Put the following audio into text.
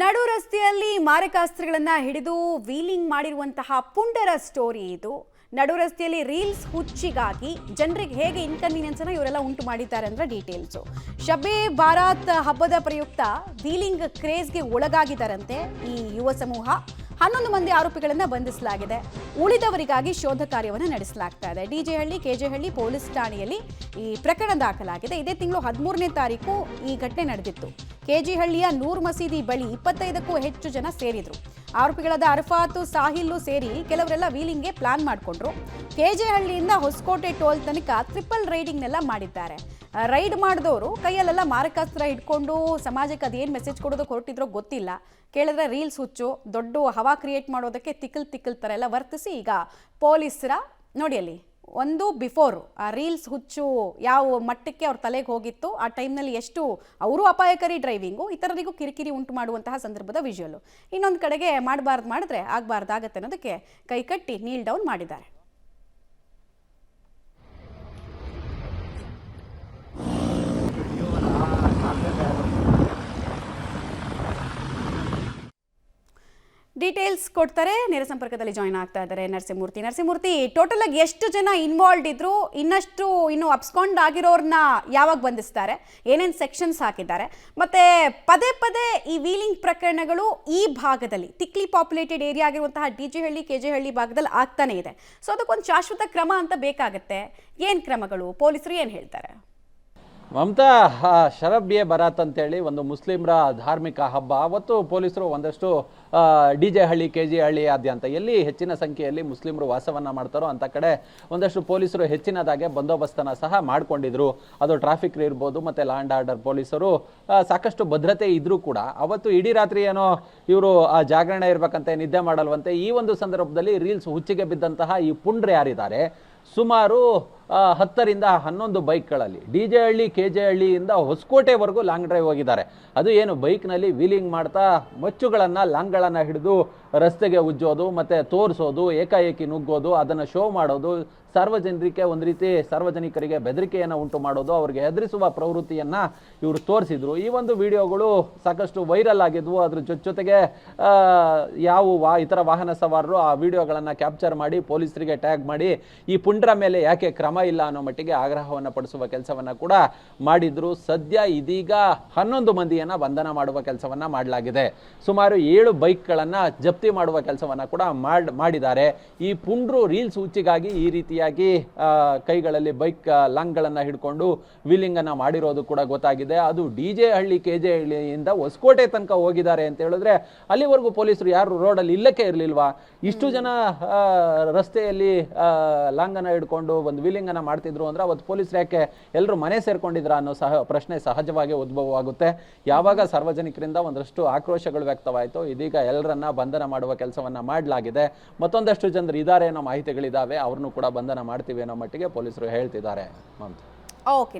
ನಡು ರಸ್ತೆಯಲ್ಲಿ ಮಾರಕಾಸ್ತ್ರಗಳನ್ನ ಹಿಡಿದು ವೀಲಿಂಗ್ ಮಾಡಿರುವಂತಹ ಪುಂಡರ ಸ್ಟೋರಿ ಇದು. ನಡು ರಸ್ತೆಯಲ್ಲಿ ರೀಲ್ಸ್ ಹುಚ್ಚಿಗಾಗಿ ಜನರಿಗೆ ಹೇಗೆ ಇನ್ಕನ್ವೀನಿಯನ್ಸ್ ಅನ್ನು ಇವರೆಲ್ಲ ಉಂಟು ಮಾಡಿದ್ದಾರೆ ಅಂದ್ರೆ ಡೀಟೇಲ್ಸ್. ಶಬೆ ಬಾರಾತ್ ಹಬ್ಬದ ಪ್ರಯುಕ್ತ ವೀಲಿಂಗ್ ಕ್ರೇಜ್ಗೆ ಒಳಗಾಗಿದ್ದಾರಂತೆ ಈ ಯುವ ಸಮೂಹ. 11 ಮಂದಿ ಆರೋಪಿಗಳನ್ನ ಬಂಧಿಸಲಾಗಿದೆ. ಉಳಿದವರಿಗಾಗಿ ಶೋಧ ಕಾರ್ಯವನ್ನು ನಡೆಸಲಾಗ್ತಾ ಇದೆ. ಡಿಜೆಹಳ್ಳಿ ಕೆಜೆಹಳ್ಳಿ ಪೊಲೀಸ್ ಠಾಣೆಯಲ್ಲಿ ಈ ಪ್ರಕರಣ ದಾಖಲಾಗಿದೆ. ಇದೇ ತಿಂಗಳು 13ನೇ ತಾರೀಕು ಈ ಘಟನೆ ನಡೆದಿತ್ತು. ಕೆಜಿಹಳ್ಳಿಯ ನೂರ್ ಮಸೀದಿ ಬಳಿ 25ಕ್ಕೂ ಹೆಚ್ಚು ಜನ ಸೇರಿದ್ರು. ಆರೋಪಿಗಳಾದ ಅರ್ಫಾತ್ ಸಾಹಿಲ್ ಸೇರಿ ಕೆಲವರೆಲ್ಲ ವೀಲಿಂಗ್ಗೆ ಪ್ಲಾನ್ ಮಾಡಿಕೊಂಡ್ರು. ಕೆಜೆಹಳ್ಳಿಯಿಂದ ಹೊಸಕೋಟೆ ಟೋಲ್ ತನಕ ಟ್ರಿಪಲ್ ರೈಡಿಂಗ್ನೆಲ್ಲ ಮಾಡಿದ್ದಾರೆ. ರೈಡ್ ಮಾಡಿದವರು ಕೈಯಲ್ಲೆಲ್ಲ ಮಾರಕಾಸ್ತ್ರ ಹಿಡ್ಕೊಂಡು ಸಮಾಜಕ್ಕೆ ಅದೇನು ಮೆಸೇಜ್ ಕೊಡೋದಕ್ಕೆ ಹೊರಟಿದ್ರೋ ಗೊತ್ತಿಲ್ಲ. ಕೇಳಿದ್ರೆ ರೀಲ್ಸ್ ಹುಚ್ಚು, ದೊಡ್ಡ ಹವಾ ಕ್ರಿಯೇಟ್ ಮಾಡೋದಕ್ಕೆ ತಿಕ್ಕಲ್ ಥರ ಎಲ್ಲ ವರ್ತಿಸಿ ಈಗ ಪೊಲೀಸರ ನೋಡಿ ಅಲ್ಲಿ ಒಂದು ಬಿಫೋರ್ ಆ ರೀಲ್ಸ್ ಹುಚ್ಚು ಯಾವ ಮಟ್ಟಕ್ಕೆ ಅವ್ರ ತಲೆಗೆ ಹೋಗಿತ್ತು, ಆ ಟೈಮ್ನಲ್ಲಿ ಎಷ್ಟು ಅವರು ಅಪಾಯಕಾರಿ ಡ್ರೈವಿಂಗು, ಇತರರಿಗೂ ಕಿರಿಕಿರಿ ಉಂಟು ಮಾಡುವಂತಹ ಸಂದರ್ಭದ ವಿಜುವಲ್. ಇನ್ನೊಂದು ಕಡೆಗೆ ಮಾಡಿದ್ರೆ ಆಗಬಾರ್ದಾಗತ್ತೆ ಅನ್ನೋದಕ್ಕೆ ಕೈಕಟ್ಟಿ ನೀಲ್ ಡೌನ್ ಮಾಡಿದ್ದಾರೆ. ಡೀಟೇಲ್ಸ್ ಕೊಡ್ತಾರೆ. ನೇರ ಸಂಪರ್ಕದಲ್ಲಿ ಜಾಯ್ನ್ ಆಗ್ತಾ ಇದ್ದಾರೆ ನರಸಿಂಹಮೂರ್ತಿ. ಟೋಟಲ್ ಆಗಿ ಎಷ್ಟು ಜನ ಇನ್ವಾಲ್ವ್ ಇದ್ರು, ಇನ್ನು ಅಬ್ಸ್ಕಾಂಡ್ ಆಗಿರೋರ್ನ ಯಾವಾಗ ಬಂಧಿಸ್ತಾರೆ, ಏನೇನು ಸೆಕ್ಷನ್ಸ್ ಹಾಕಿದ್ದಾರೆ, ಮತ್ತೆ ಪದೇ ಪದೇ ಈ ವೀಲಿಂಗ್ ಪ್ರಕರಣಗಳು ಈ ಭಾಗದಲ್ಲಿ ತಿಕ್ಲಿ ಪಾಪ್ಯುಲೇಟೆಡ್ ಏರಿಯಾ ಆಗಿರುವಂತಹ ಡಿಜೆಹಳ್ಳಿ ಕೆಜೆಹಳ್ಳಿ ಭಾಗದಲ್ಲಿ ಆಗ್ತಾನೆ ಇದೆ. ಸೊ ಅದಕ್ಕೊಂದು ಶಾಶ್ವತ ಕ್ರಮ ಅಂತ ಬೇಕಾಗತ್ತೆ. ಏನು ಕ್ರಮಗಳು, ಪೊಲೀಸರು ಏನು ಹೇಳ್ತಾರೆ? ಮಮತಾ, ಶರಬ್ಯೆ ಬರಾತ್ ಅಂತೇಳಿ ಒಂದು ಮುಸ್ಲಿಮ್ರ ಧಾರ್ಮಿಕ ಹಬ್ಬ. ಅವತ್ತು ಪೊಲೀಸರು ಒಂದಷ್ಟು ಡಿಜೆಹಳ್ಳಿ ಕೆಜೆಹಳ್ಳಿ ಆದ್ಯಂತ ಎಲ್ಲಿ ಹೆಚ್ಚಿನ ಸಂಖ್ಯೆಯಲ್ಲಿ ಮುಸ್ಲಿಮರು ವಾಸವನ್ನ ಮಾಡ್ತಾರೋ ಅಂತ ಕಡೆ ಒಂದಷ್ಟು ಪೊಲೀಸರು ಹೆಚ್ಚಿನದಾಗೆ ಬಂದೋಬಸ್ತನ್ನ ಸಹ ಮಾಡ್ಕೊಂಡಿದ್ರು. ಅದು ಟ್ರಾಫಿಕ್ ಇರ್ಬೋದು ಮತ್ತೆ ಲಾ ಅಂಡ್ ಆರ್ಡರ್ ಪೊಲೀಸರು ಸಾಕಷ್ಟು ಭದ್ರತೆ ಇದ್ರೂ ಕೂಡ ಅವತ್ತು ಇಡೀ ರಾತ್ರಿ ಏನೋ ಇವರು ಜಾಗರಣೆ ಇರ್ಬೇಕಂತೆ, ನಿದ್ದೆ ಮಾಡಲ್ವಂತೆ. ಈ ಒಂದು ಸಂದರ್ಭದಲ್ಲಿ ರೀಲ್ಸ್ ಹುಚ್ಚಿಗೆ ಬಿದ್ದಂತಹ ಈ ಪುಂಡ್ರು ಯಾರಿದ್ದಾರೆ, ಸುಮಾರು 10ರಿಂದ 11 ಬೈಕ್ಗಳಲ್ಲಿ ಡಿಜೆಹಳ್ಳಿ ಕೆಜೆಹಳ್ಳಿಯಿಂದ ಹೊಸಕೋಟೆವರೆಗೂ ಲಾಂಗ್ ಡ್ರೈವ್ ಹೋಗಿದ್ದಾರೆ. ಅದು ಏನು ಬೈಕ್ನಲ್ಲಿ ವೀಲಿಂಗ್ ಮಾಡ್ತಾ ಮಚ್ಚುಗಳನ್ನು ಲಾಂಗ್ಗಳನ್ನು ಹಿಡಿದು ರಸ್ತೆಗೆ ಉಜ್ಜೋದು ಮತ್ತು ತೋರಿಸೋದು, ಏಕಾಏಕಿ ನುಗ್ಗೋದು, ಅದನ್ನು ಶೋ ಮಾಡೋದು, ಸಾರ್ವಜನಿಕರಿಗೆ ಬೆದರಿಕೆಯನ್ನು ಉಂಟು ಮಾಡೋದು, ಅವ್ರಿಗೆ ಹೆದರಿಸುವ ಪ್ರವೃತ್ತಿಯನ್ನು ಇವರು ತೋರಿಸಿದ್ರು. ಈ ಒಂದು ವಿಡಿಯೋಗಳು ಸಾಕಷ್ಟು ವೈರಲ್ ಆಗಿದ್ವು. ಅದ್ರ ಜೊತೆಗೆ ಇತರ ವಾಹನ ಸವಾರರು ಆ ವಿಡಿಯೋಗಳನ್ನು ಕ್ಯಾಪ್ಚರ್ ಮಾಡಿ ಪೊಲೀಸರಿಗೆ ಟ್ಯಾಗ್ ಮಾಡಿ ಈ ಪುಂಡ್ರ ಮೇಲೆ ಯಾಕೆ ಕ್ರಮ ಇಲ್ಲ ಅನ್ನೋ ಮಟ್ಟಿಗೆ ಆಗ್ರಹವನ್ನು ಪಡಿಸುವ ಕೆಲಸವನ್ನ ಕೂಡ ಮಾಡಿದ್ರು. ಸದ್ಯ ಇದೀಗ 11 ಮಂದಿಯನ್ನ ಬಂಧನ ಮಾಡುವ ಕೆಲಸವನ್ನ ಮಾಡಲಾಗಿದೆ. ಸುಮಾರು 7 ಬೈಕ್ಗಳನ್ನ ಜಪ್ತಿ ಮಾಡುವ ಕೆಲಸವನ್ನ ಕೂಡ ಮಾಡಿದ್ದಾರೆ. ಈ ಪುಂಡ್ರು ರೀಲ್ಸ್ ಹುಚ್ಚಿಗಾಗಿ ಈ ರೀತಿಯಾಗಿ ಕೈಗಳಲ್ಲಿ ಬೈಕ್ ಲಾಂಗ್ಗಳನ್ನ ಹಿಡ್ಕೊಂಡು ವೀಲಿಂಗ್ ಅನ್ನ ಮಾಡಿರೋದು ಕೂಡ ಗೊತ್ತಾಗಿದೆ. ಅದು ಡಿಜೆಹಳ್ಳಿ ಕೆಜೆಹಳ್ಳಿಯಿಂದ ಹೊಸಕೋಟೆ ತನಕ ಹೋಗಿದ್ದಾರೆ ಅಂತ ಹೇಳಿದ್ರೆ ಅಲ್ಲಿವರೆಗೂ ಪೊಲೀಸರು ಯಾರು ರೋಡಲ್ಲಿ ಇಲ್ಲಕ್ಕೆ ಇರಲಿಲ್ವಾ? ಇಷ್ಟು ಜನ ರಸ್ತೆಯಲ್ಲಿ ಲಾಂಗನ್ನ ಹಿಡ್ಕೊಂಡು ಒಂದು ವೀಲಿಂಗ್ ಅನ್ನ ಮಾಡ್ತಿದ್ರು ಅಂದ್ರೆ ಅವತ್ತು ಪೊಲೀಸರು ಯಾಕೆ ಎಲ್ಲರೂ ಮನೆ ಸೇರ್ಕೊಂಡಿದ್ರ ಅನ್ನೋ ಪ್ರಶ್ನೆ ಸಹಜವಾಗಿ ಉದ್ಭವವಾಗುತ್ತೆ. ಯಾವಾಗ ಸಾರ್ವಜನಿಕರಿಂದ ಒಂದಷ್ಟು ಆಕ್ರೋಶಗಳು ವ್ಯಕ್ತವಾಯಿತು, ಇದೀಗ ಎಲ್ಲರನ್ನ ಬಂಧನ ಮಾಡುವ ಕೆಲಸವನ್ನ ಮಾಡಲಾಗಿದೆ. ಮತ್ತೊಂದಷ್ಟು ಜನರು ಇದ್ದಾರೆ ಅನ್ನೋ ಮಾಹಿತಿಗಳಿದಾವೆ, ಅವ್ರನ್ನು ಕೂಡ ಬಂಧನ ಮಾಡ್ತೀವಿ ಅನ್ನೋ ಮಟ್ಟಿಗೆ ಪೊಲೀಸರು ಹೇಳ್ತಿದ್ದಾರೆ. ಓಕೆ.